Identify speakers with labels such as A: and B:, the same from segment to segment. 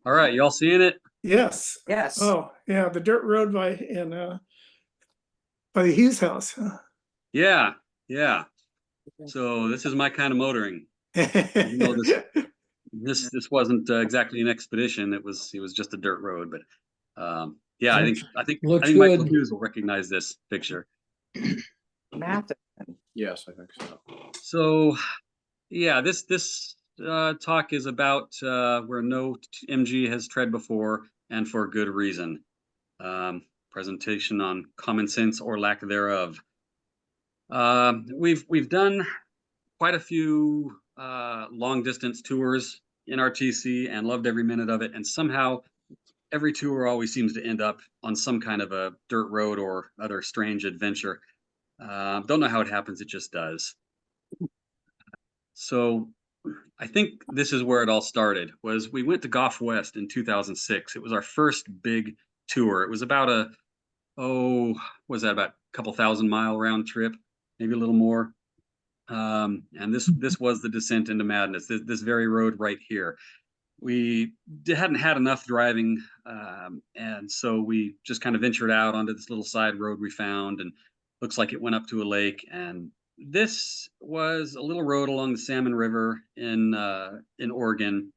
A: All right, y'all seeing it?
B: Yes.
C: Yes.
B: Oh, yeah, the dirt road by the Hughes house. Huh?
A: Yeah, yeah. So this is my kind of motoring. Even though this wasn't exactly an expedition, it was just a dirt road. But yeah, I think
D: Looks
A: I think I
D: looks
A: think Michael
D: good.
A: Hughes will recognize this picture.
C: Math.
E: Yes, I think so.
A: So yeah, this talk is about where no MG has tread before, and for good reason. Presentation on common sense or lack thereof. We've done quite a few long distance tours in RTC and loved every minute of it. And somehow every tour always seems to end up on some kind of a dirt road or other strange adventure. Don't know how it happens. It just does. So I think this is where it all started. Was we went to Goff West in 2006. It was our first big tour. It was about was that about a couple thousand-mile round trip, maybe a little more. And this was the descent into madness. This very road right here. We hadn't had enough driving, and so we just kind of ventured out onto this little side road we found, and looks like it went up to a lake. And this was a little road along the Salmon River in Oregon.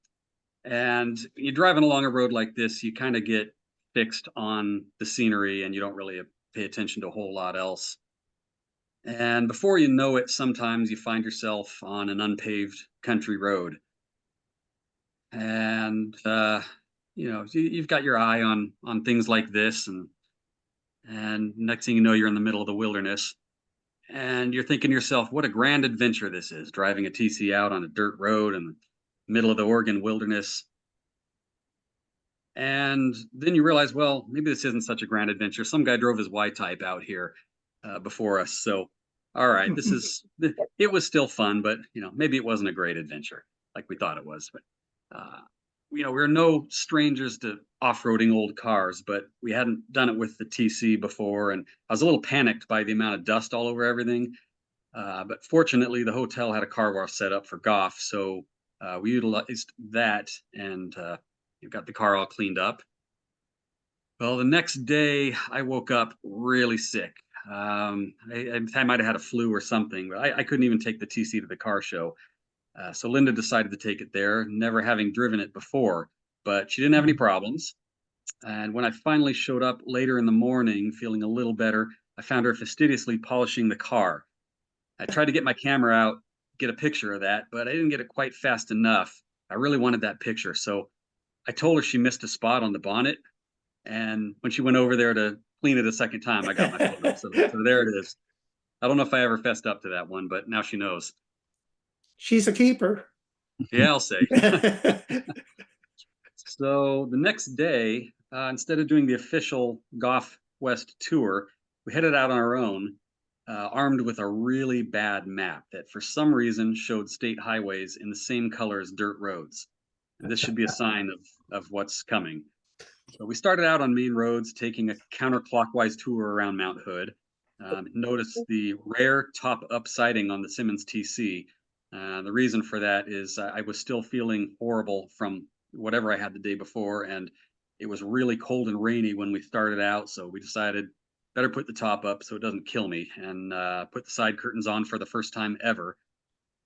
A: And you're driving along a road like this, you kind of get fixed on the scenery, and you don't really pay attention to a whole lot else. And before you know it, sometimes you find yourself on an unpaved country road. And you've got your eye on things like this, and next thing you know, you're in the middle of the wilderness, and you're thinking to yourself, what a grand adventure this is, driving a TC out on a dirt road in the middle of the Oregon wilderness. And then you realize, well, maybe this isn't such a grand adventure. Some guy drove his Y-type out here before us. So, all right, it was still fun, but maybe it wasn't a great adventure like we thought it was. But we're no strangers to off-roading old cars, but we hadn't done it with the TC before, and I was a little panicked by the amount of dust all over everything. But fortunately, the hotel had a car wash set up for Goff, so we utilized that, and got the car all cleaned up. Well, the next day I woke up really sick. I might have had a flu or something, but I couldn't even take the TC to the car show. So Linda decided to take it there, never having driven it before, but she didn't have any problems. And when I finally showed up later in the morning, feeling a little better, I found her fastidiously polishing the car. I tried to get my camera out, get a picture of that, but I didn't get it quite fast enough. I really wanted that picture, so I told her she missed a spot on the bonnet, and when she went over there to clean it a second time, I got my photo. So there it is. I don't know if I ever fessed up to that one, but now she knows.
B: She's a keeper.
A: Yeah, I'll say. So the next day, instead of doing the official Goff West tour, we headed out on our own, armed with a really bad map that for some reason showed state highways in the same color as dirt roads. And this should be a sign of what's coming. So we started out on main roads, taking a counterclockwise tour around Mount Hood. Noticed the rare top-up sighting on the Simmons TC. The reason for that is I was still feeling horrible from whatever I had the day before, and it was really cold and rainy when we started out, so we decided better put the top up so it doesn't kill me, and put the side curtains on for the first time ever.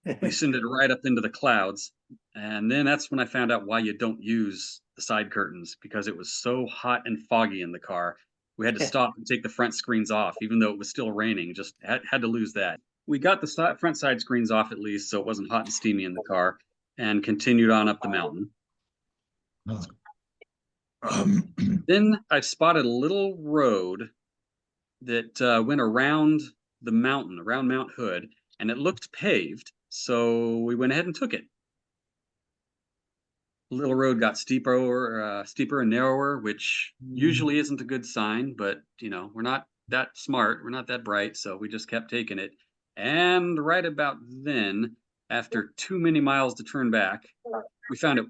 A: We ascended right up into the clouds, and then that's when I found out why you don't use the side curtains, because it was so hot and foggy in the car. We had to stop and take the front screens off, even though it was still raining. Just had to lose that. We got the front side screens off at least, so it wasn't hot and steamy in the car, and continued on up the mountain. Then I spotted a little road that went around the mountain, around Mount Hood, and it looked paved, so we went ahead and took it. The little road got steeper and narrower, which usually isn't a good sign, but we're not that smart, we're not that bright, so we just kept taking it. And right about then, after too many miles to turn back, we found it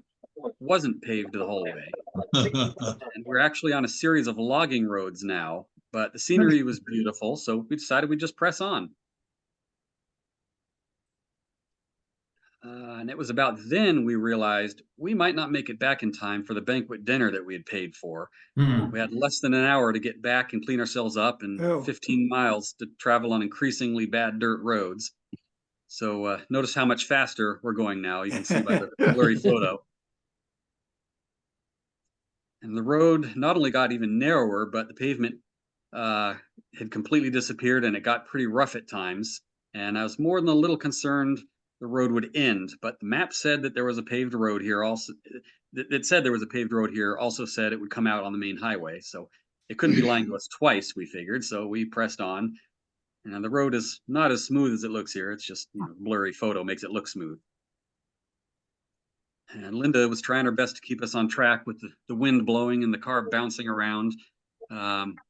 A: wasn't paved the whole way. And we're actually on a series of logging roads now, but the scenery was beautiful, so we decided we'd just press on. And it was about then we realized we might not make it back in time for the banquet dinner that we had paid for. We had less than an hour to get back and clean ourselves up, and
B: Oh.
A: 15 miles to travel on increasingly bad dirt roads. So notice how much faster we're going now. You can see by the blurry photo. And the road not only got even narrower, but the pavement uh, had completely disappeared and it got pretty rough at times. And I was more than a little concerned the road would end, but the map said that there was a paved road here. Also, it said there was a paved road here. Also said it would come out on the main highway, so it couldn't be lying to us twice. We figured, so we pressed on. And the road is not as smooth as it looks here. It's just blurry photo makes it look smooth. And Linda was trying her best to keep us on track with the wind blowing and the car bouncing around.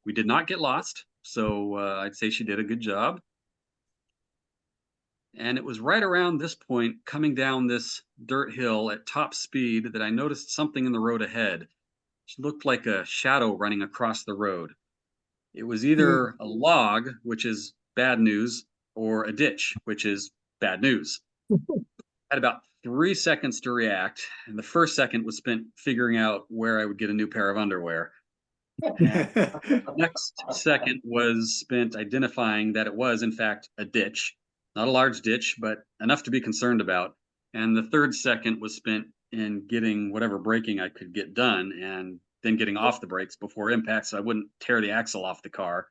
A: We did not get lost, so I'd say she did a good job. And it was right around this point, coming down this dirt hill at top speed, that I noticed something in the road ahead. It looked like a shadow running across the road. It was either a log, which is bad news, or a ditch, which is bad news. I had about 3 seconds to react, and the first second was spent figuring out where I would get a new pair of underwear. And the next second was spent identifying that it was, in fact, a ditch. Not a large ditch, but enough to be concerned about. And the third second was spent in getting whatever braking I could get done and then getting off the brakes before impact so I wouldn't tear the axle off the car.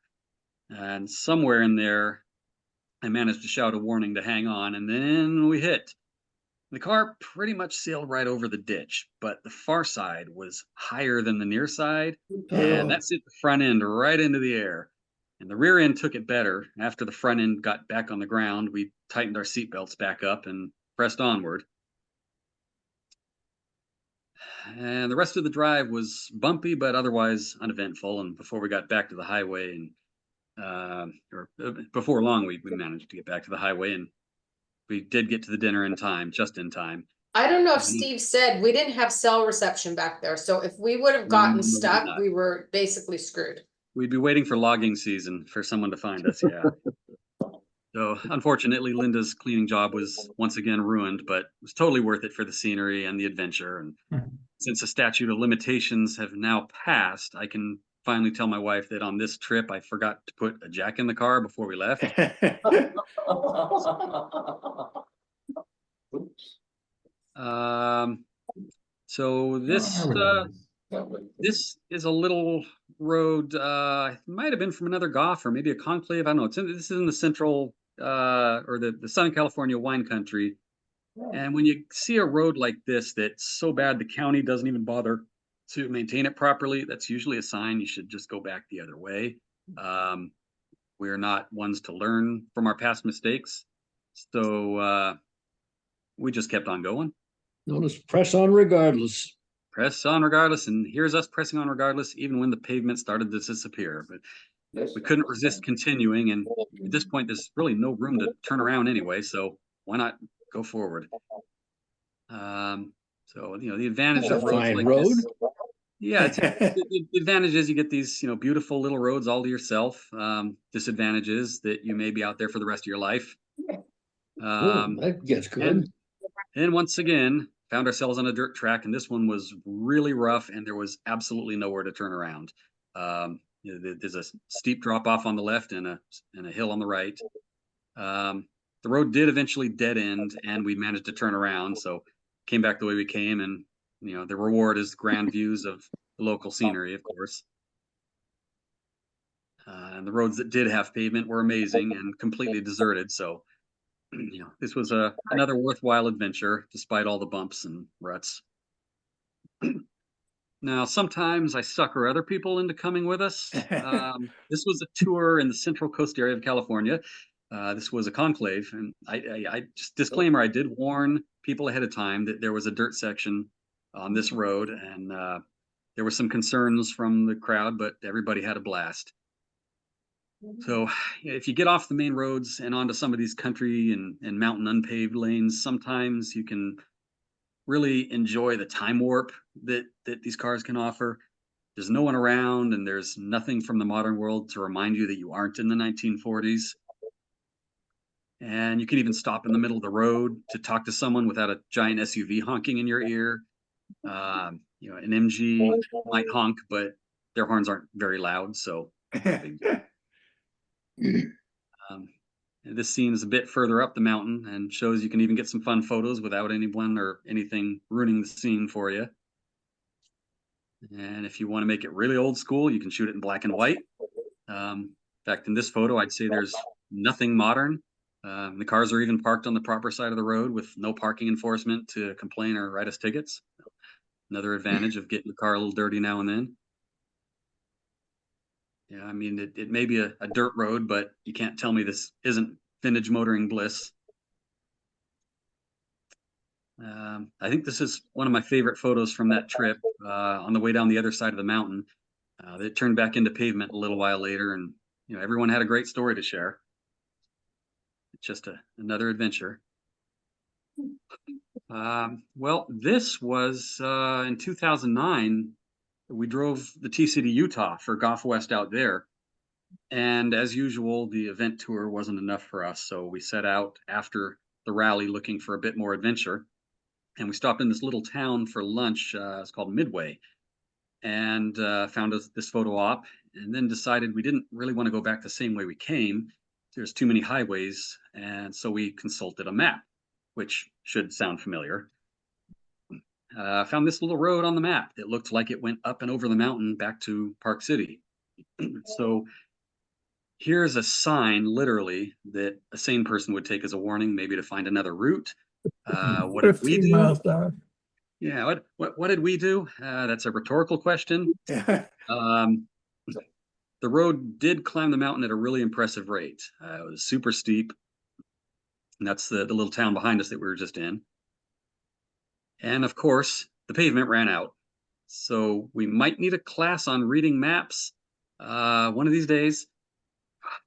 A: And somewhere in there, I managed to shout a warning to hang on, and then we hit. The car pretty much sailed right over the ditch, but the far side was higher than the near side, and that sent the front end right into the air. And the rear end took it better. After the front end got back on the ground, we tightened our seatbelts back up and pressed onward. And the rest of the drive was bumpy, but otherwise uneventful. And before we got back to the highway, before long, we managed to get back to the highway, and we did get to the dinner in time, just in time.
C: I don't know if Steve said, we didn't have cell reception back there, so if we would have gotten
A: No, we did
C: stuck,
A: not.
C: we were basically screwed.
A: We'd be waiting for logging season for someone to find us, yeah. So unfortunately, Linda's cleaning job was once again ruined, but it was totally worth it for the scenery and the adventure. And since the statute of limitations have now passed, I can finally tell my wife that on this trip, I forgot to put a jack in the car before we left. So this is a little road. It might have been from another Goff or maybe a conclave. I don't know. This is in the central or the Southern California wine country. And when you see a road like this that's so bad the county doesn't even bother to maintain it properly, that's usually a sign you should just go back the other way. We're not ones to learn from our past mistakes. So we just kept on going.
D: Notice press on regardless.
A: Press on regardless, and here's us pressing on regardless, even when the pavement started to disappear. But we couldn't resist continuing, and at this point, there's really no room to turn around anyway, so why not go forward? So the advantage of roads
D: Fine
A: like
D: road.
A: this, yeah, the advantage is you get these beautiful little roads all to yourself. Disadvantage is that you may be out there for the rest of your life.
D: That gets good.
A: And once again, found ourselves on a dirt track, and this one was really rough, and there was absolutely nowhere to turn around. There's a steep drop off on the left and a hill on the right. The road did eventually dead end, and we managed to turn around. So came back the way we came, and the reward is grand views of the local scenery, of course. And the roads that did have pavement were amazing and completely deserted. So this was another worthwhile adventure, despite all the bumps and ruts. Now, sometimes I sucker other people into coming with us. This was a tour in the Central Coast area of California. This was a conclave, and I just disclaimer: I did warn people ahead of time that there was a dirt section on this road, and there were some concerns from the crowd, but everybody had a blast. So if you get off the main roads and onto some of these country and mountain unpaved lanes, sometimes you can really enjoy the time warp that these cars can offer. There's no one around, and there's nothing from the modern world to remind you that you aren't in the 1940s. And you can even stop in the middle of the road to talk to someone without a giant SUV honking in your ear. You know, an MG might honk, but their horns aren't very loud, so no big deal. This scene is a bit further up the mountain and shows you can even get some fun photos without anyone or anything ruining the scene for you. And if you want to make it really old school, you can shoot it in black and white. In fact, in this photo, I'd say there's nothing modern. The cars are even parked on the proper side of the road with no parking enforcement to complain or write us tickets. Another advantage of getting the car a little dirty now and then. Yeah, I mean, it may be a dirt road, but you can't tell me this isn't vintage motoring bliss. I think this is one of my favorite photos from that trip on the way down the other side of the mountain. They turned back into pavement a little while later, and you know, everyone had a great story to share. It's just another adventure. Well, this was in 2009. We drove the T-City, Utah for Goff West out there. And as usual, the event tour wasn't enough for us. So we set out after the rally looking for a bit more adventure. And we stopped in this little town for lunch. It's called Midway. And found this photo op, and then decided we didn't really want to go back the same way we came. There's too many highways. And so we consulted a map, which should sound familiar. Found this little road on the map. It looked like it went up and over the mountain back to Park City. So here's a sign, literally, that a sane person would take as a warning, maybe to find another route. What did we
B: 15
A: do?
B: miles down.
A: Yeah, what did we do? That's a rhetorical question. The road did climb the mountain at a really impressive rate. It was super steep. And that's the little town behind us that we were just in. And of course, the pavement ran out. So we might need a class on reading maps one of these days.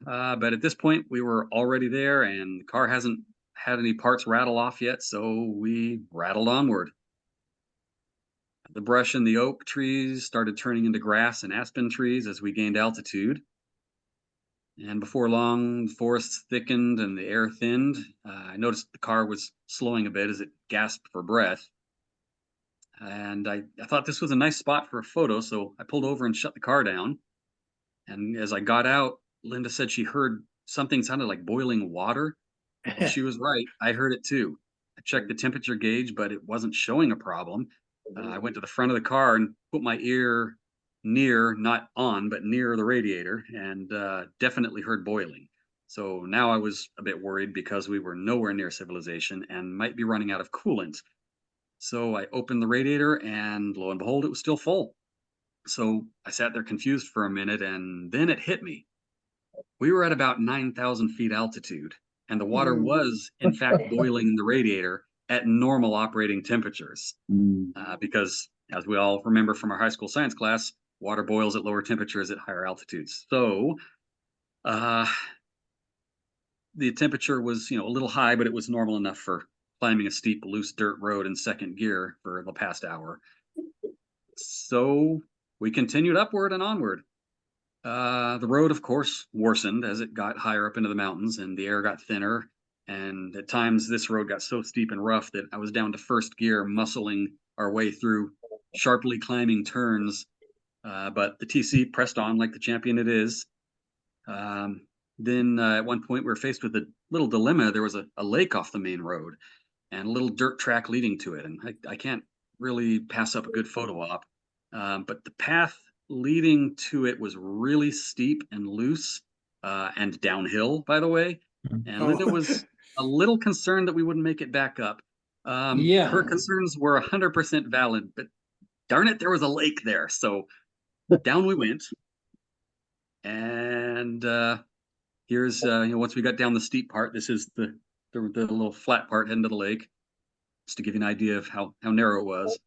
A: But at this point, we were already there and the car hasn't had any parts rattle off yet. So we rattled onward. The brush in the oak trees started turning into grass and aspen trees as we gained altitude. And before long, the forest thickened and the air thinned. I noticed the car was slowing a bit as it gasped for breath. And I thought this was a nice spot for a photo, so I pulled over and shut the car down. And as I got out, Linda said she heard something sounded like boiling water. And she was right. I heard it too. I checked the temperature gauge, but it wasn't showing a problem. I went to the front of the car and put my ear near, not on, but near the radiator, and definitely heard boiling. So now I was a bit worried because we were nowhere near civilization and might be running out of coolant. So I opened the radiator and lo and behold, it was still full. So I sat there confused for a minute and then it hit me. We were at about 9,000 feet altitude and the water was in fact boiling in the radiator at normal operating temperatures. Because as we all remember from our high school science class, water boils at lower temperatures at higher altitudes. So the temperature was, you know, a little high, but it was normal enough for climbing a steep, loose dirt road in second gear for the past hour. So we continued upward and onward. The road, of course, worsened as it got higher up into the mountains and the air got thinner. And at times, this road got so steep and rough that I was down to first gear, muscling our way through sharply climbing turns. But the TC pressed on like the champion it is. Then at one point, we were faced with a little dilemma. There was a lake off the main road and a little dirt track leading to it. And I can't really pass up a good photo op. But the path leading to it was really steep and loose and downhill, by the way. And Linda was a little concerned that we wouldn't make it back up. Her concerns were 100% valid, but darn it, there was a lake there. So down we went. And here's, once we got down the steep part, this is the little flat part heading to the lake, just to give you an idea of how narrow it was.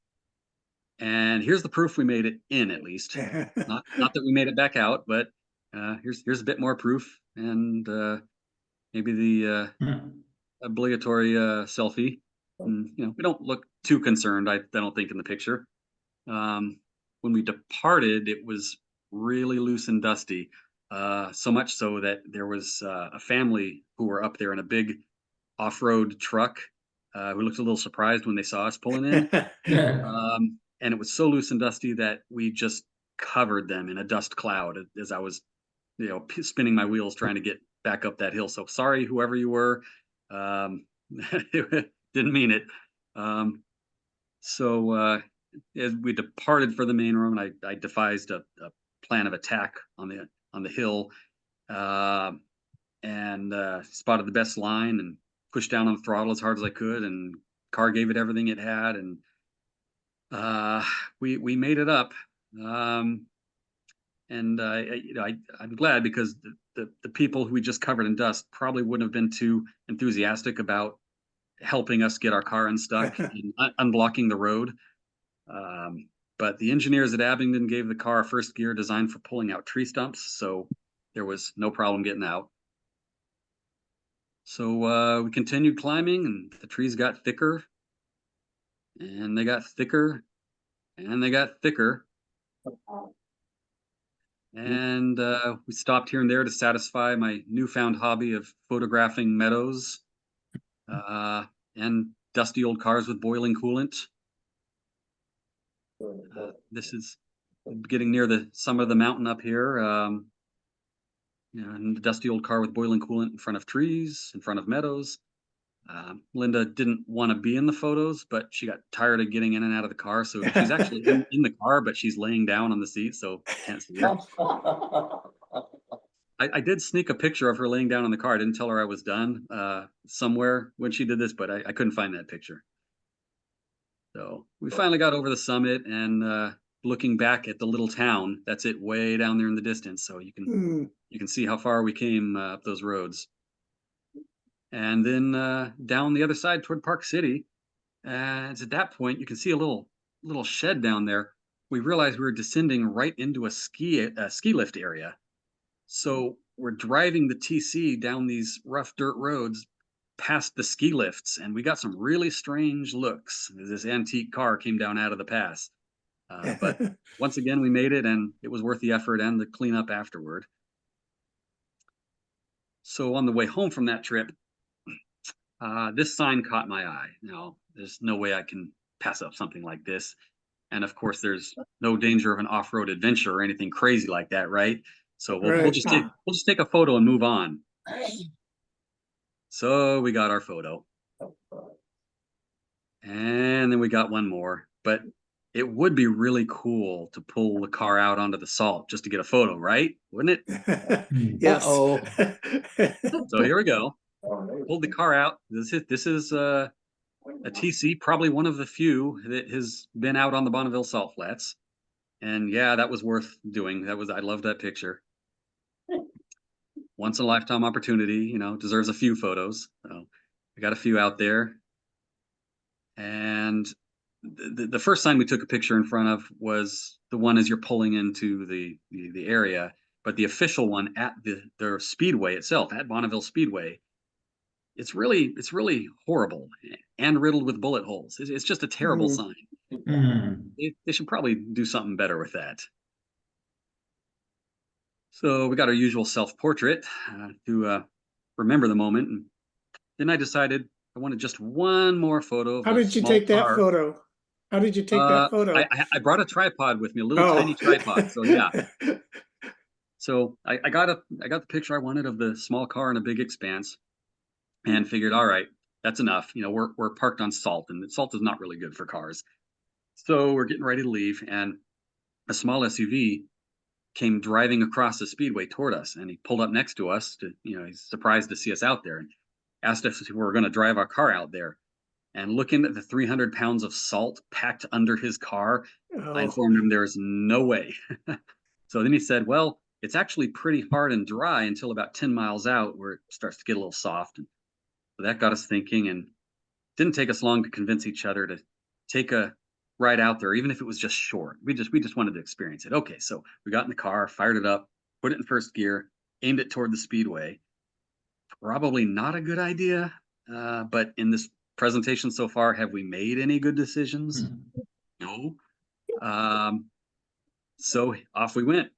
A: And here's the proof we made it in, at least. Not that we made it back out, but here's a bit more proof, and maybe the obligatory selfie. And, we don't look too concerned, I don't think, in the picture. When we departed, it was really loose and dusty. So much so that there was a family who were up there in a big off-road truck who looked a little surprised when they saw us pulling in. And it was so loose and dusty that we just covered them in a dust cloud as I was, spinning my wheels trying to get back up that hill. So sorry, whoever you were. Didn't mean it. So as we departed for the main room, I devised a plan of attack on the hill, and spotted the best line and pushed down on the throttle as hard as I could, and car gave it everything it had, and we made it up. And I'm glad, because the people who we just covered in dust probably wouldn't have been too enthusiastic about helping us get our car unstuck and unblocking the road. But the engineers at Abingdon gave the car a first gear designed for pulling out tree stumps, so there was no problem getting out. So we continued climbing, and the trees got thicker, and they got thicker, and they got thicker. And we stopped here and there to satisfy my newfound hobby of photographing meadows and dusty old cars with boiling coolant. This is getting near the summit of the mountain up here. And the dusty old car with boiling coolant in front of trees, in front of meadows. Linda didn't want to be in the photos, but she got tired of getting in and out of the car. So she's actually in the car, but she's laying down on the seat, so can't see her. I did sneak a picture of her laying down in the car. I didn't tell her I was done somewhere when she did this, but I couldn't find that picture. So we finally got over the summit, and looking back at the little town, that's it way down there in the distance. So you can see how far we came up those roads. And then down the other side toward Park City, it's at that point you can see a little shed down there. We realized we were descending right into a ski lift area. So we're driving the TC down these rough dirt roads past the ski lifts, and we got some really strange looks as this antique car came down out of the pass. But once again, we made it, and it was worth the effort and the cleanup afterward. So on the way home from that trip, this sign caught my eye. Now, there's no way I can pass up something like this. And of course, there's no danger of an off-road adventure or anything crazy like that, right? So we'll just take a photo and move on. So we got our photo. And then we got one more. But it would be really cool to pull the car out onto the salt just to get a photo, right? Wouldn't it?
B: Yes.
A: So here we go. Pulled the car out. This is a TC, probably one of the few that has been out on the Bonneville Salt Flats. And yeah, that was worth doing. I love that picture. Once in a lifetime opportunity, deserves a few photos. So I got a few out there. And the first sign we took a picture in front of was the one as you're pulling into the area. But the official one at the Speedway itself, at Bonneville Speedway, it's really horrible and riddled with bullet holes. It's just a terrible sign. They should probably do something better with that. So we got our usual self-portrait to remember the moment. And then I decided I wanted just one more photo.
B: How did you take that photo? How did you take that photo?
A: I brought a tripod with me, a little tiny tripod. So yeah. So I got the picture I wanted of the small car in a big expanse, and figured, all right, that's enough. We're parked on salt, and salt is not really good for cars. So we're getting ready to leave, and a small SUV came driving across the Speedway toward us, and he pulled up next to us he's surprised to see us out there, and asked us if we were going to drive our car out there. And looking at the 300 pounds of salt packed under his car, I informed him there is no way. So then he said, well, it's actually pretty hard and dry until about 10 miles out, where it starts to get a little soft. And so that got us thinking, and didn't take us long to convince each other to take a ride out there, even if it was just short. We just wanted to experience it. Okay, so we got in the car, fired it up, put it in first gear, aimed it toward the Speedway. Probably not a good idea, but in this presentation so far, have we made any good decisions? No. So off we went.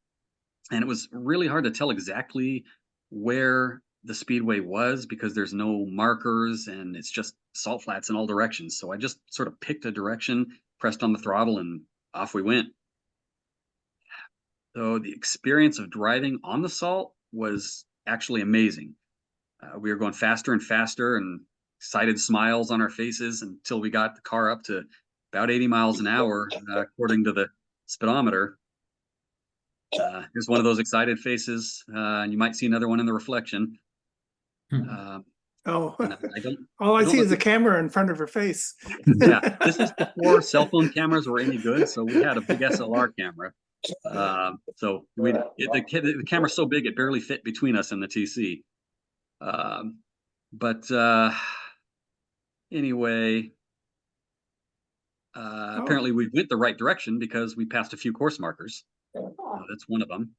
A: And it was really hard to tell exactly where the speedway was because there's no markers and it's just salt flats in all directions. So I just sort of picked a direction, pressed on the throttle, and off we went. So the experience of driving on the salt was actually amazing. We were going faster and faster and excited smiles on our faces until we got the car up to about 80 miles an hour, according to the speedometer. Here's one of those excited faces, and you might see another one in the reflection.
B: Oh,
A: I don't.
B: all I
A: I don't
B: see
A: know
B: is
A: if
B: a camera in front of her face.
A: Yeah, this is before cell phone cameras were any good, so we had a big SLR camera. So the camera's so big it barely fit between us and the TC. But anyway, apparently we went the right direction because we passed a few course markers. That's one of them.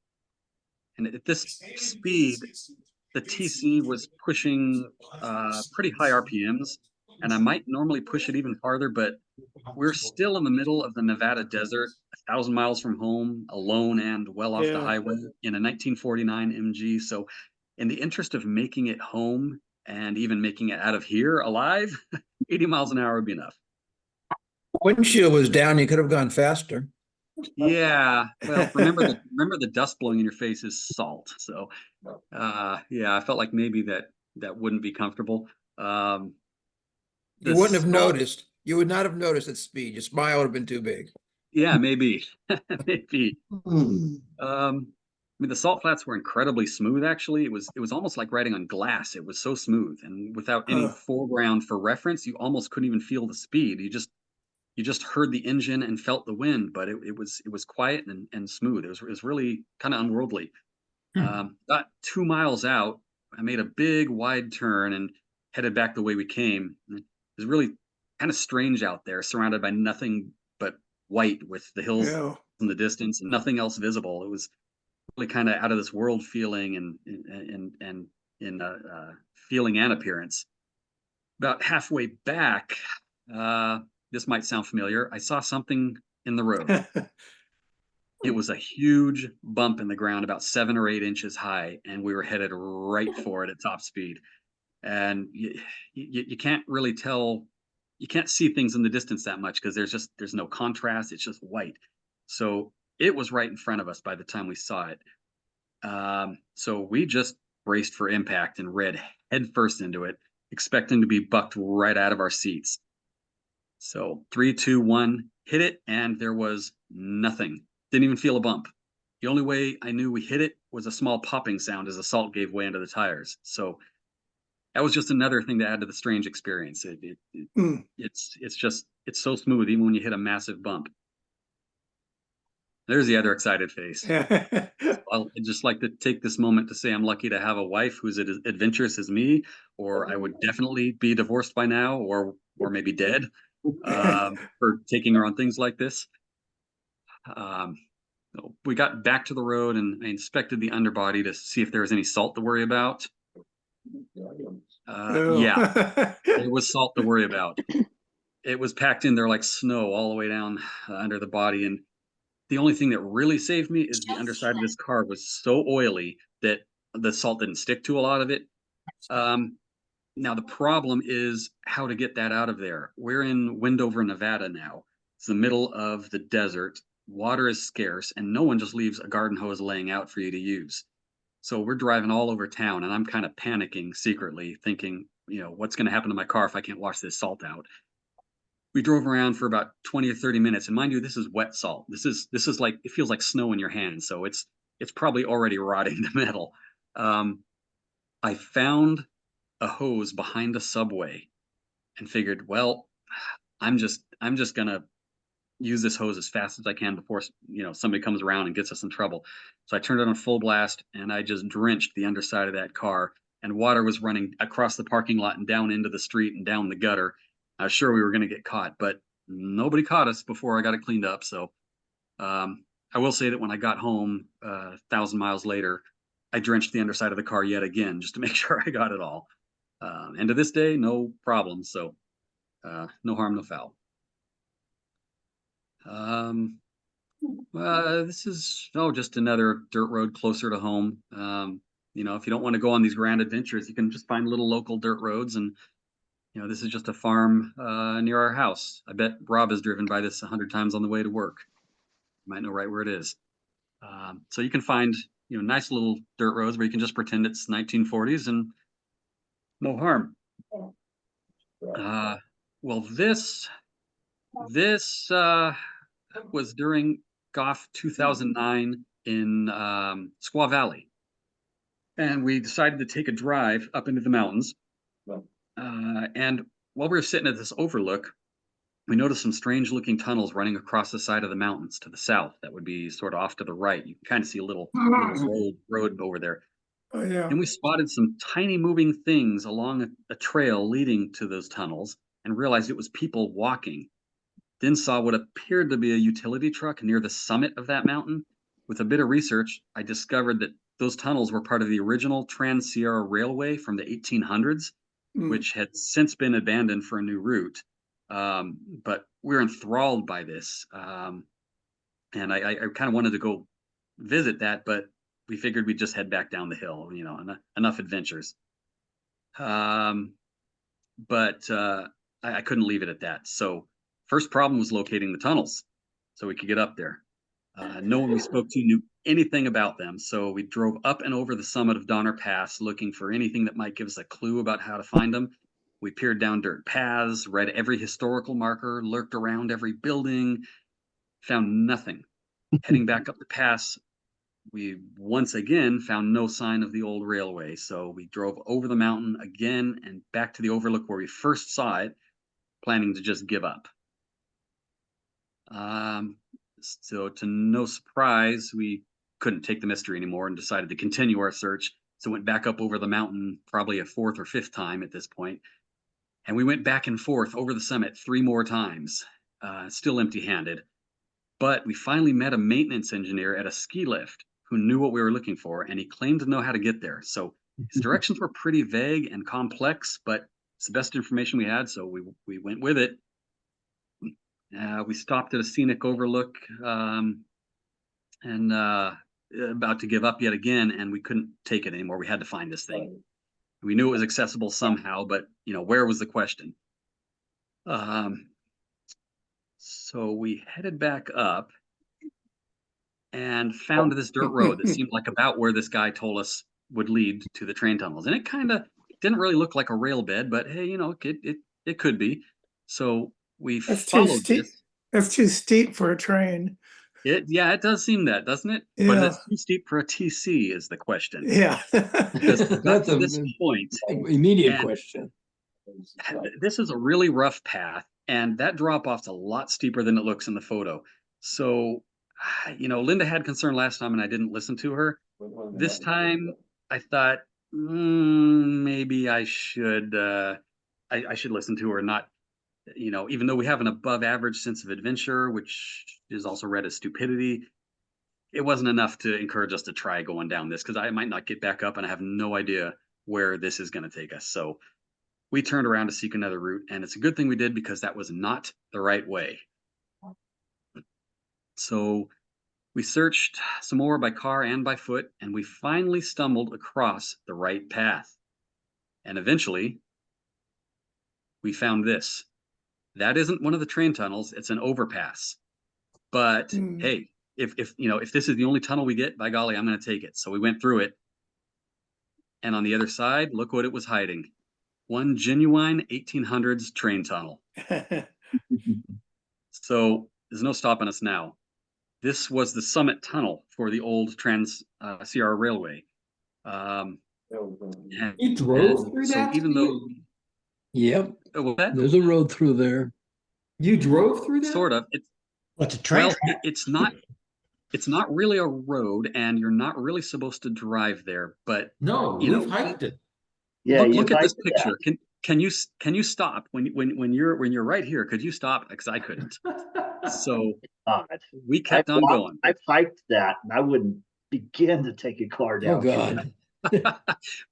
A: And at this speed, the TC was pushing pretty high RPMs, and I might normally push it even farther, but we're still in the middle of the Nevada desert, 1,000 miles from home, alone and well off the highway in a 1949 MG. So in the interest of making it home and even making it out of here alive, 80 miles an hour would be enough.
E: Windshield was down, you could have gone faster.
A: Yeah, well, remember the dust blowing in your face is salt. So yeah, I felt like maybe that wouldn't be comfortable.
E: You wouldn't have noticed. You would not have noticed at speed. Your smile would have been too big.
A: Yeah, maybe. Maybe.
D: Hmm.
A: I mean, the salt flats were incredibly smooth, actually. It was almost like riding on glass. It was so smooth. And without any foreground for reference, you almost couldn't even feel the speed. You just heard the engine and felt the wind, but it was quiet and smooth. It was really kind of unworldly. About 2 miles out, I made a big wide turn and headed back the way we came. It was really kind of strange out there, surrounded by nothing but white with the hills in the distance and nothing else visible. It was really kind of out of this world feeling and in feeling and appearance. About halfway back, this might sound familiar. I saw something in the road. It was a huge bump in the ground, about 7 or 8 inches high, and we were headed right for it at top speed. And you can't really tell, you can't see things in the distance that much because there's no contrast. It's just white. So it was right in front of us by the time we saw it. So we just braced for impact and read headfirst into it, expecting to be bucked right out of our seats. So 3, 2, 1, hit it, and there was nothing. Didn't even feel a bump. The only way I knew we hit it was a small popping sound as the salt gave way under the tires. So that was just another thing to add to the strange experience. It's so smooth even when you hit a massive bump. There's the other excited face. I'd just like to take this moment to say I'm lucky to have a wife who's as adventurous as me, or I would definitely be divorced by now, or maybe dead, for taking her on things like this. We got back to the road and I inspected the underbody to see if there was any salt to worry about. Yeah, there was salt to worry about. It was packed in there like snow all the way down under the body. And the only thing that really saved me is the underside of this car was so oily that the salt didn't stick to a lot of it. Now the problem is how to get that out of there. We're in Wendover, Nevada now. It's the middle of the desert. Water is scarce, and no one just leaves a garden hose laying out for you to use. So we're driving all over town, and I'm kind of panicking secretly, thinking, what's going to happen to my car if I can't wash this salt out? We drove around for about 20 or 30 minutes, and mind you, this is wet salt. This is like, it feels like snow in your hand, so it's probably already rotting the metal. I found a hose behind a Subway and figured, well, I'm just gonna use this hose as fast as I can before somebody comes around and gets us in trouble. So I turned it on full blast and I just drenched the underside of that car, and water was running across the parking lot and down into the street and down the gutter. I was sure we were going to get caught, but nobody caught us before I got it cleaned up. So I will say that when I got home 1,000 miles later, I drenched the underside of the car yet again just to make sure I got it all. And to this day, no problem. So no harm, no foul. This is just another dirt road closer to home. If you don't want to go on these grand adventures, you can just find little local dirt roads. And this is just a farm near our house. I bet Rob has driven by this 100 times on the way to work. You might know right where it is. So you can find nice little dirt roads where you can just pretend it's 1940s and no harm. Well, this was during Goff 2009 in Squaw Valley. And we decided to take a drive up into the mountains. And while we were sitting at this overlook, we noticed some strange looking tunnels running across the side of the mountains to the south. That would be sort of off to the right. You can kind of see a little road over there.
B: Oh, yeah.
A: And we spotted some tiny moving things along a trail leading to those tunnels and realized it was people walking. Then saw what appeared to be a utility truck near the summit of that mountain. With a bit of research, I discovered that those tunnels were part of the original Trans-Sierra Railway from the 1800s, which had since been abandoned for a new route. But we're enthralled by this. And I kind of wanted to go visit that, but we figured we'd just head back down the hill, enough adventures. But I couldn't leave it at that. So first problem was locating the tunnels so we could get up there. No one we spoke to knew anything about them. So we drove up and over the summit of Donner Pass looking for anything that might give us a clue about how to find them. We peered down dirt paths, read every historical marker, lurked around every building, found nothing. Heading back up the pass, we once again found no sign of the old railway. So we drove over the mountain again and back to the overlook where we first saw it, planning to just give up. So to no surprise, we couldn't take the mystery anymore and decided to continue our search. So went back up over the mountain, probably a fourth or fifth time at this point. And we went back and forth over the summit 3 more times, still empty-handed. But we finally met a maintenance engineer at a ski lift who knew what we were looking for, and he claimed to know how to get there. So his directions were pretty vague and complex, but it's the best information we had, so we went with it. We stopped at a scenic overlook and about to give up yet again, and we couldn't take it anymore. We had to find this thing. We knew it was accessible somehow, but where was the question? So we headed back up and found this dirt road that seemed like about where this guy told us would lead to the train tunnels. And it kind of didn't really look like a rail bed, but hey, it could be. So we followed this.
B: That's too steep for a train.
A: It does seem that, doesn't it?
B: Yeah.
A: But it's too steep for a TC is the question.
B: Yeah.
A: Because
D: That's
A: to this point,
D: immediate question.
A: this is a really rough path, and that drop off's a lot steeper than it looks in the photo. So, Linda had concern last time, and I didn't listen to her. This time, I thought maybe I should I should listen to her. Not, even though we have an above average sense of adventure, which is also read as stupidity, it wasn't enough to encourage us to try going down this, because I might not get back up and I have no idea where this is going to take us. So we turned around to seek another route, and it's a good thing we did, because that was not the right way. So we searched some more by car and by foot, and we finally stumbled across the right path. And eventually, we found this. That isn't one of the train tunnels, it's an overpass. But hey, if this is the only tunnel we get, by golly, I'm going to take it. So we went through it. And on the other side, look what it was hiding. One genuine 1800s train tunnel. So there's no stopping us now. This was the summit tunnel for the old Trans-Sierra Railway.
F: You drove through that?
A: Even though,
D: Yep,
A: what?
D: there's a road through there.
F: You drove through that?
A: Sort of.
G: What's a train?
A: Well, it's not really a road, and you're not really supposed to drive there. But
F: No, we've hiked it.
G: Yeah,
A: look at this
G: hiked that.
A: picture. Can you stop when you're right here? Could you stop? Because I couldn't. So
G: God.
A: we kept on going.
G: I've hiked that, and I wouldn't begin to take a car down.
D: Oh, God.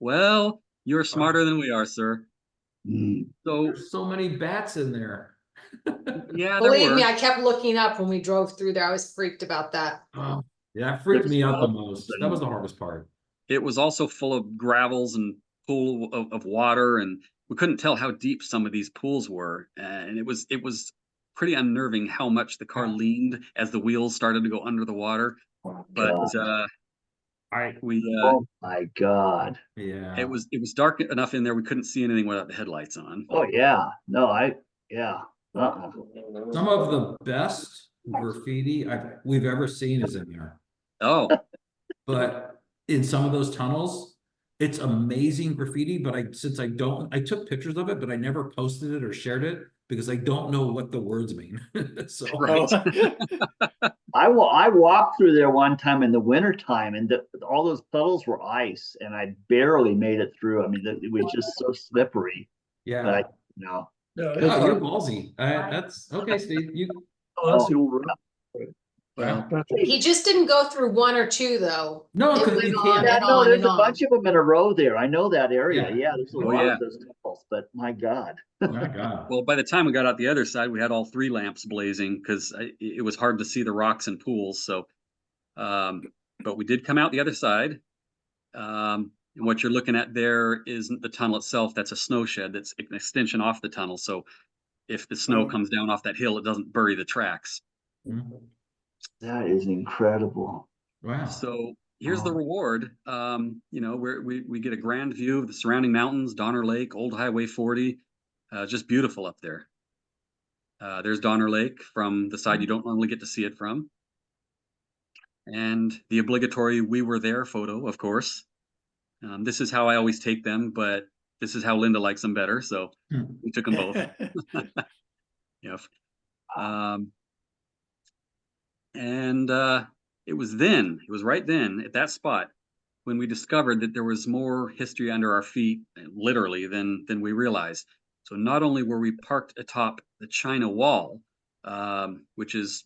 A: Well, you're smarter than we are, sir. So
F: There's so many bats in there.
A: Yeah, there
C: Believe me,
A: were.
C: I kept looking up when we drove through there. I was freaked about that.
F: Oh, yeah, it freaked me out the most. That was the hardest part.
A: It was also full of gravels and pool of water, and we couldn't tell how deep some of these pools were. And it was pretty unnerving how much the car
F: Yeah.
A: leaned as the wheels started to go under the water. But we
G: Oh my God.
F: Yeah.
A: it was dark enough in there we couldn't see anything without the headlights on.
G: Oh, yeah. No, yeah. Uh-uh.
F: Some of the best graffiti we've ever seen is in there.
A: Oh,
F: But in some of those tunnels, it's amazing graffiti, but I took pictures of it, but I never posted it or shared it because I don't know what the words mean. So
A: right.
G: I walked through there one time in the winter time, and all those puddles were ice, and I barely made it through. I mean, it was just so slippery.
F: yeah.
G: But no.
B: No,
F: Oh, you're ballsy. That's okay, Steve.
A: Well,
C: He just didn't go through one or two though.
F: No,
C: It
F: because
C: went
F: you
C: on
F: can't.
G: Yeah,
C: and
G: no,
C: on
G: there's
C: and
G: a bunch
C: on.
G: of them in a row there. I know that area.
F: Yeah.
G: Yeah, there's a
A: Oh,
G: lot
A: yeah.
G: of those tunnels, but my God.
F: My God.
A: well, by the time we got out the other side, we had all three lamps blazing because it was hard to see the rocks and pools. So, but we did come out the other side. And what you're looking at there isn't the tunnel itself. That's a snow shed. That's an extension off the tunnel. So if the snow comes down off that hill, it doesn't bury the tracks.
F: Mhm.
G: That is incredible.
F: Wow.
A: So here's the reward. Where we get a grand view of the surrounding mountains, Donner Lake, Old Highway 40, just beautiful up there. There's Donner Lake from the side you don't normally get to see it from. And the obligatory "we were there" photo, of course. This is how I always take them, but this is how Linda likes them better, so we took them both. Yeah. And it was right then, at that spot, when we discovered that there was more history under our feet, literally, than we realized. So not only were we parked atop the China Wall, which is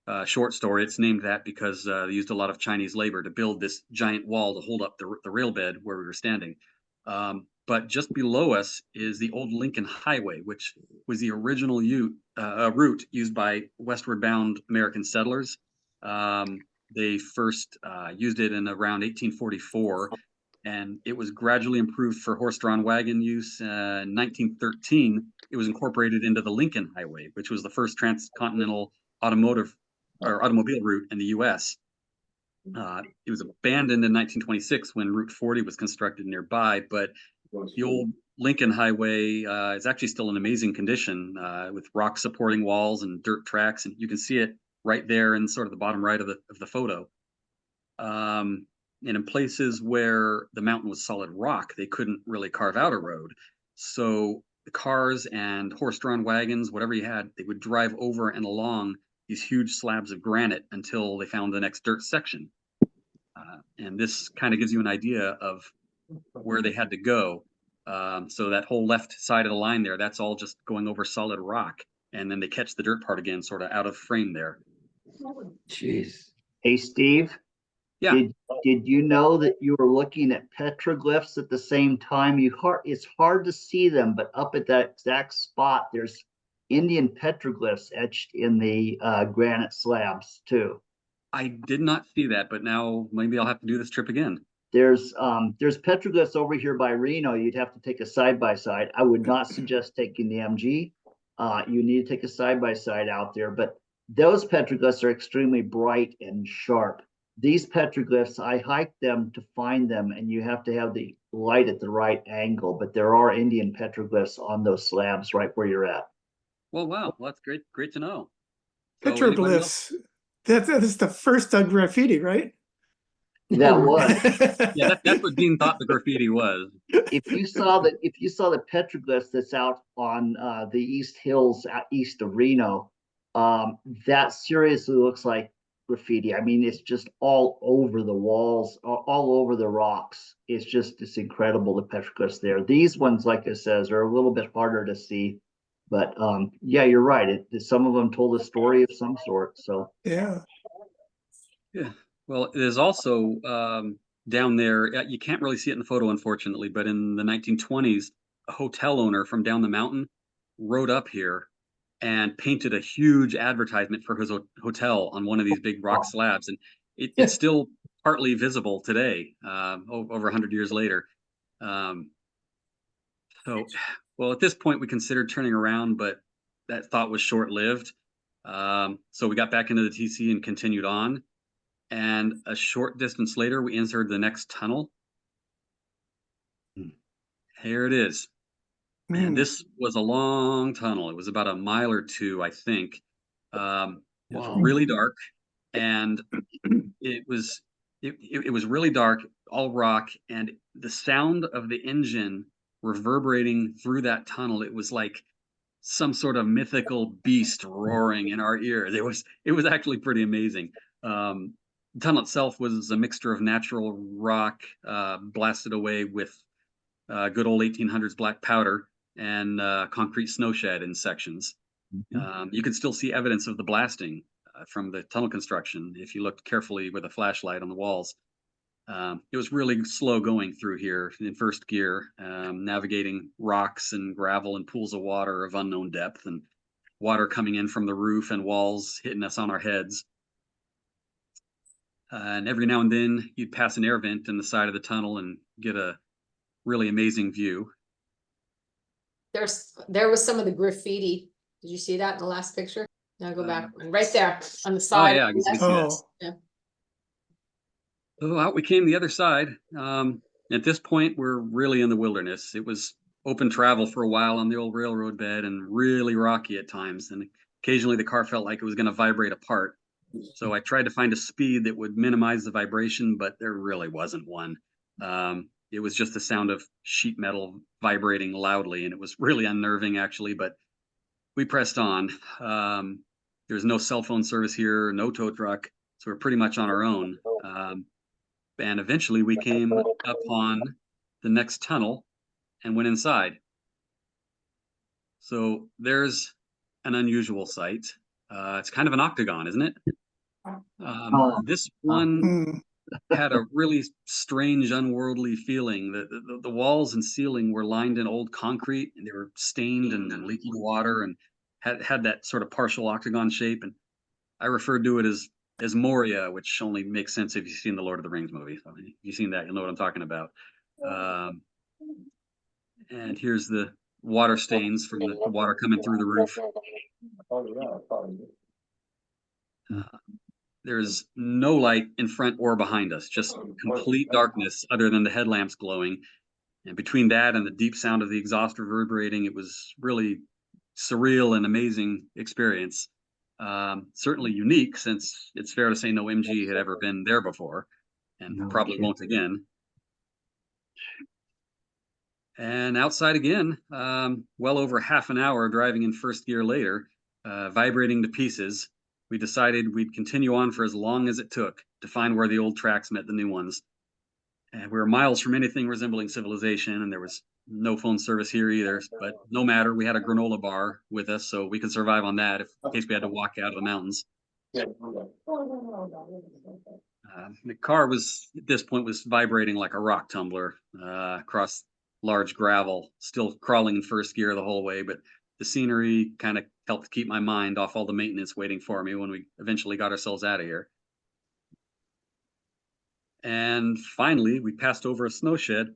A: a short story. It's named that because they used a lot of Chinese labor to build this giant wall to hold up the rail bed where we were standing. But just below us is the old Lincoln Highway, which was the original route used by westward bound American settlers. They first used it in around 1844, and it was gradually improved for horse-drawn wagon use. In 1913, it was incorporated into the Lincoln Highway, which was the first transcontinental automobile route in the U.S. It was abandoned in 1926 when Route 40 was constructed nearby, but the old Lincoln Highway is actually still in amazing condition with rock supporting walls and dirt tracks, and you can see it right there in sort of the bottom right of the photo. And in places where the mountain was solid rock, they couldn't really carve out a road. So the cars and horse-drawn wagons, whatever you had, they would drive over and along these huge slabs of granite until they found the next dirt section. And this kind of gives you an idea of where they had to go. So that whole left side of the line there, that's all just going over solid rock. And then they catch the dirt part again, sort of out of frame there.
D: Jeez.
G: Hey, Steve.
A: Yeah.
G: Did you know that you were looking at petroglyphs at the same time? It's hard to see them, but up at that exact spot, there's Indian petroglyphs etched in the granite slabs too.
A: I did not see that, but now maybe I'll have to do this trip again.
G: There's petroglyphs over here by Reno. You'd have to take a side-by-side. I would not suggest taking the MG. You need to take a side-by-side out there, but those petroglyphs are extremely bright and sharp. These petroglyphs, I hiked them to find them, and you have to have the light at the right angle, but there are Indian petroglyphs on those slabs right where you're at.
A: Well, wow. Well, that's great to know. So
B: Petroglyphs. That is the first graffiti, right?
G: That was.
A: Yeah, that's what Dean thought the graffiti was.
G: If you saw the petroglyphs that's out on the East Hills east of Reno, that seriously looks like graffiti. I mean, it's just all over the walls, all over the rocks. It's incredible, the petroglyphs there. These ones, like I says, are a little bit harder to see, but yeah, you're right. Some of them told a story of some sort. So
B: Yeah.
A: Yeah. Well, there's also down there, you can't really see it in the photo, unfortunately, but in the 1920s, a hotel owner from down the mountain rode up here and painted a huge advertisement for his hotel on one of these big rock slabs, and it's still partly visible today, over 100 years later. Um, so, well, at this point, we considered turning around, but that thought was short-lived. So we got back into the TC and continued on. And a short distance later, we entered the next tunnel. Here it is. And
B: Mm.
A: this was a long tunnel. It was about a mile or two, I think. It was
D: Wow.
A: really dark, and it was it was really dark, all rock, and the sound of the engine reverberating through that tunnel. It was like some sort of mythical beast roaring in our ears. It was actually pretty amazing. The tunnel itself was a mixture of natural rock, blasted away with good old 1800s black powder and concrete snow shed in sections. You can still see evidence of the blasting from the tunnel construction if you looked carefully with a flashlight on the walls. It was really slow going through here in first gear, navigating rocks and gravel and pools of water of unknown depth, and water coming in from the roof and walls hitting us on our heads. And every now and then you'd pass an air vent in the side of the tunnel and get a really amazing view.
C: There was some of the graffiti. Did you see that in the last picture? Now go back, right there on the side.
A: yeah, I can see that.
B: Oh,
A: So out we came the other side. At this point, we're really in the wilderness. It was open travel for a while on the old railroad bed and really rocky at times. And occasionally the car felt like it was going to vibrate apart. So I tried to find a speed that would minimize the vibration, but there really wasn't one. It was just the sound of sheet metal vibrating loudly, and it was really unnerving, actually, but we pressed on. There's no cell phone service here, no tow truck, so we're pretty much on our own. And eventually we came upon the next tunnel and went inside. So there's an unusual sight. It's kind of an octagon, isn't it? This one
B: mm.
A: had a really strange, unworldly feeling. The walls and ceiling were lined in old concrete, and they were stained and leaking water, and had that sort of partial octagon shape. And I referred to it as Moria, which only makes sense if you've seen the Lord of the Rings movie. So if you've seen that, you'll know what I'm talking about. And here's the water stains from the water coming through the roof. There's no light in front or behind us, just complete darkness other than the headlamps glowing. And between that and the deep sound of the exhaust reverberating, it was really surreal and amazing experience. Certainly unique, since it's fair to say no MG had ever been there before, and probably won't again. And outside again, well over half an hour driving in first gear later, vibrating to pieces, we decided we'd continue on for as long as it took to find where the old tracks met the new ones. And we were miles from anything resembling civilization, and there was no phone service here either. But no matter, we had a granola bar with us, so we could survive on that in case we had to walk out of the mountains. The car was, at this point, was vibrating like a rock tumbler across large gravel, still crawling in first gear the whole way, but the scenery kind of helped keep my mind off all the maintenance waiting for me when we eventually got ourselves out of here. And finally, we passed over a snow shed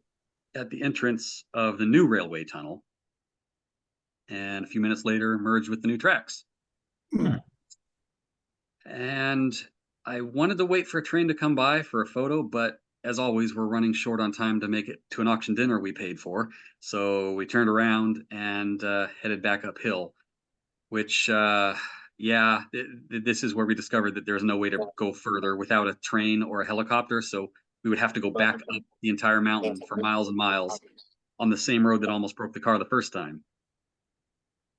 A: at the entrance of the new railway tunnel. And a few minutes later, merged with the new tracks.
B: Hmm.
A: And I wanted to wait for a train to come by for a photo, but as always, we're running short on time to make it to an auction dinner we paid for. So we turned around and headed back uphill, which, this is where we discovered that there's no way to go further without a train or a helicopter. So we would have to go back up the entire mountain for miles and miles on the same road that almost broke the car the first time.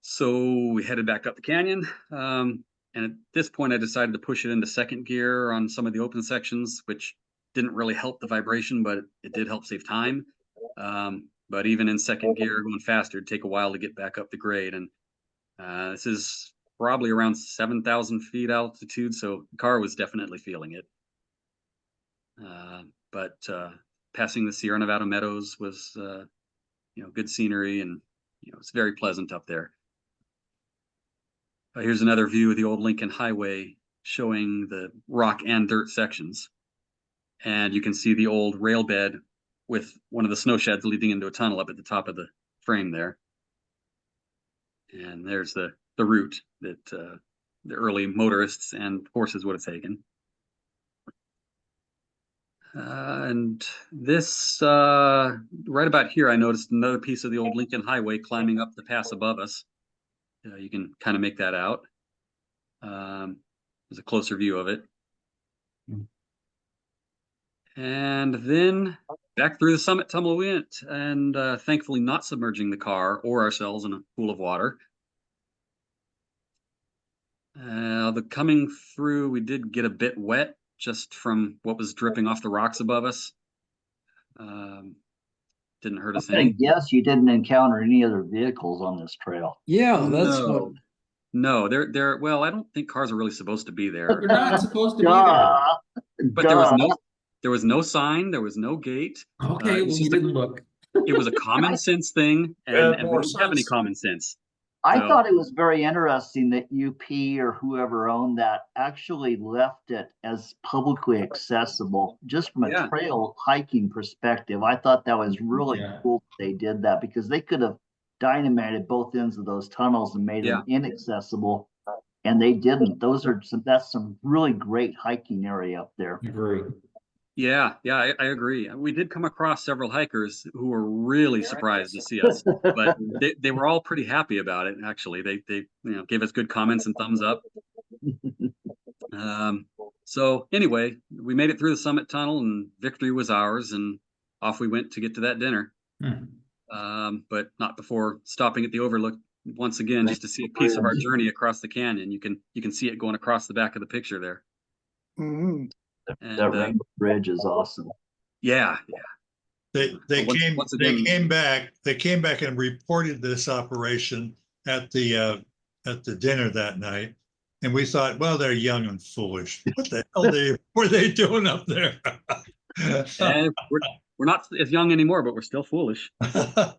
A: So we headed back up the canyon. And at this point, I decided to push it into second gear on some of the open sections, which didn't really help the vibration, but it did help save time. But even in second gear, going faster, it'd take a while to get back up the grade. And this is probably around 7,000 feet altitude, so the car was definitely feeling it. But passing the Sierra Nevada meadows was, good scenery, and it's very pleasant up there. Here's another view of the old Lincoln Highway showing the rock and dirt sections. And you can see the old rail bed with one of the snow sheds leading into a tunnel up at the top of the frame there. And there's the route that the early motorists and horses would have taken. And this, right about here, I noticed another piece of the old Lincoln Highway climbing up the pass above us. You can kind of make that out. There's a closer view of it. And then back through the summit tunnel we went, and thankfully not submerging the car or ourselves in a pool of water. The coming through, we did get a bit wet just from what was dripping off the rocks above us. Didn't hurt us
G: I
A: any.
G: guess you didn't encounter any other vehicles on this trail.
D: Yeah, that's what.
A: No, they're well, I don't think cars are really supposed to be there.
F: They're not supposed to be there.
A: But there was no sign, there was no gate.
F: Okay,
A: It's
F: well, we
A: just
F: didn't look.
A: It was a common sense thing, and we didn't have any common sense.
G: I
A: So-
G: thought it was very interesting that UP or whoever owned that actually left it as publicly accessible, just from a
A: Yeah.
G: trail hiking perspective. I thought that was really
F: Yeah.
G: cool that they did that, because they could have dynamited both ends of those tunnels and made them inaccessible, and they didn't. That's some really great hiking area up there.
F: Agree.
A: Yeah, I agree. We did come across several hikers who were really surprised to see us, but they were all pretty happy about it. Actually, they gave us good comments and thumbs up. So anyway, we made it through the summit tunnel, and victory was ours, and off we went to get to that dinner. But not before stopping at the overlook once again, just to see a piece of our journey across the canyon. You can see it going across the back of the picture there.
B: Mhm.
A: And,
G: That Rainbow Bridge is awesome.
A: yeah.
H: They
A: Once again-
H: came back and reported this operation at the dinner that night. And we thought, well, they're young and foolish. What the hell were they doing up there?
A: And we're not as young anymore, but we're still foolish. You'll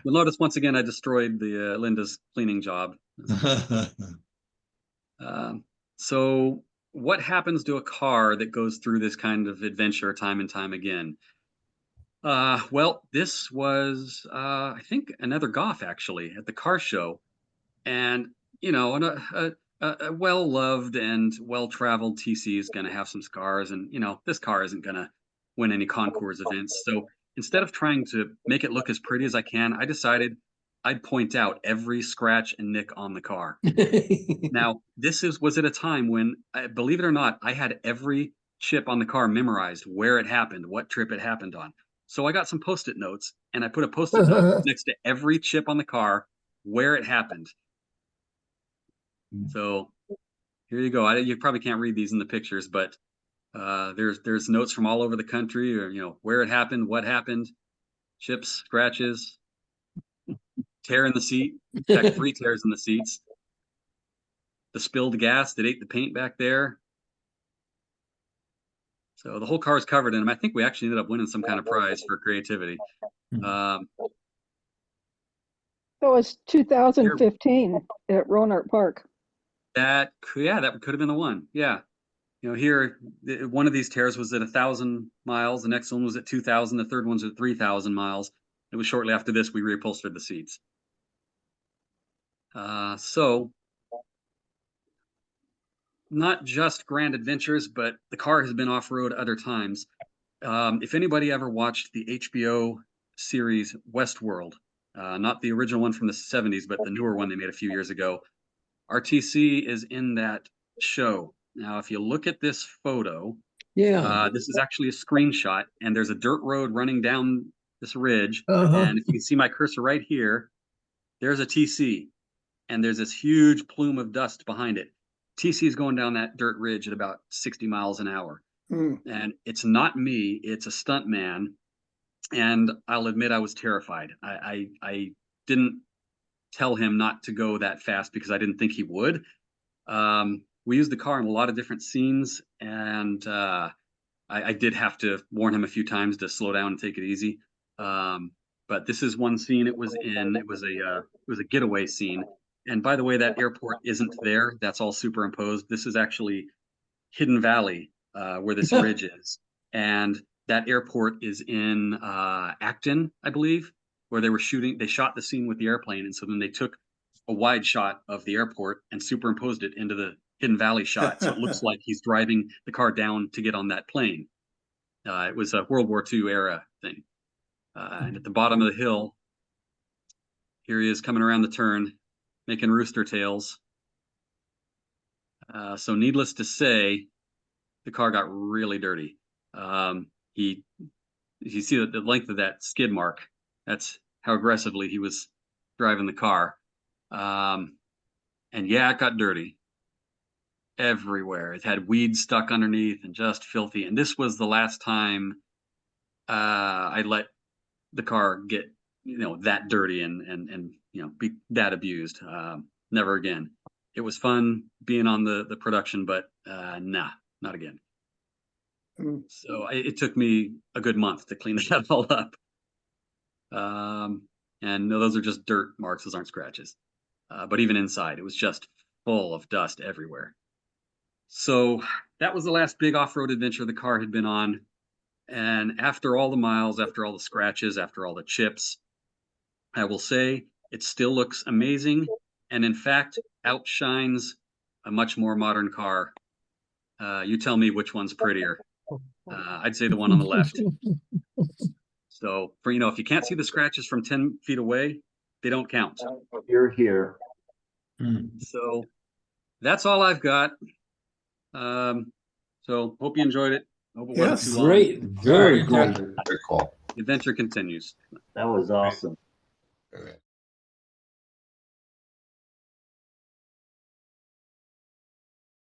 A: notice once again, I destroyed the Linda's cleaning job. So what happens to a car that goes through this kind of adventure time and time again? Well, this was, I think, another Goff actually at the car show. And, a well-loved and well-traveled TC is going to have some scars. And, this car isn't going to win any concours events. So instead of trying to make it look as pretty as I can, I decided I'd point out every scratch and nick on the car. Now, this was at a time when, believe it or not, I had every chip on the car memorized, where it happened, what trip it happened on. So I got some Post-it notes, and I put a Post-it note next to every chip on the car, where it happened. So here you go. You probably can't read these in the pictures, but there's notes from all over the country, or where it happened, what happened, chips, scratches, tear in the seat. In fact, 3 tears in the seats. The spilled gas that ate the paint back there. So the whole car is covered in them. I think we actually ended up winning some kind of prize for creativity.
I: That was 2015 at Roanoke Park.
A: That could have been the one. Yeah. Here, one of these tears was at 1,000 miles. The next one was at 2,000. The third one's at 3,000 miles. It was shortly after this we reupholstered the seats. So not just grand adventures, but the car has been off-road other times. If anybody ever watched the HBO series Westworld, not the original one from the 70s, but the newer one they made a few years ago, RTC is in that show. Now, if you look at this photo, this is actually a screenshot, and there's a dirt road running down this ridge. And if you can see my cursor right here, there's a TC, and there's this huge plume of dust behind it. TC is going down that dirt ridge at about 60 miles an hour. And it's not me, it's a stunt man. And I'll admit I was terrified. I didn't tell him not to go that fast because I didn't think he would. We used the car in a lot of different scenes, and I did have to warn him a few times to slow down and take it easy. But this is one scene it was in. It was a getaway scene, And by the way, that airport isn't there. That's all superimposed. This is actually Hidden Valley, where this ridge is. And that airport is in Acton, I believe, where they shot the scene with the airplane. And so then they took a wide shot of the airport and superimposed it into the Hidden Valley shot. So it looks like he's driving the car down to get on that plane. It was a World War II era thing. And at the bottom of the hill, here he is coming around the turn, making rooster tails. So needless to say, the car got really dirty. You see the length of that skid mark. That's how aggressively he was driving the car. And yeah, it got dirty everywhere. It had weeds stuck underneath and just filthy. And this was the last time I let the car get, that dirty and be that abused. Never again. It was fun being on the production, but nah, not again. So it took me a good month to clean that all up. And no, those are just dirt marks. Those aren't scratches. But even inside, it was just full of dust everywhere. So that was the last big off-road adventure the car had been on. And after all the miles, after all the scratches, after all the chips, I will say it still looks amazing. And in fact, outshines a much more modern car. You tell me which one's prettier. I'd say the one on the left. So for, if you can't see the scratches from 10 feet away, they don't count.
G: You're here.
A: So that's all I've got. So hope you enjoyed it. Hope it wasn't
B: Yes.
A: too long.
D: Great, very
F: Very
D: great.
F: cool.
D: Very cool.
A: The adventure continues.
G: That was awesome.
D: Okay.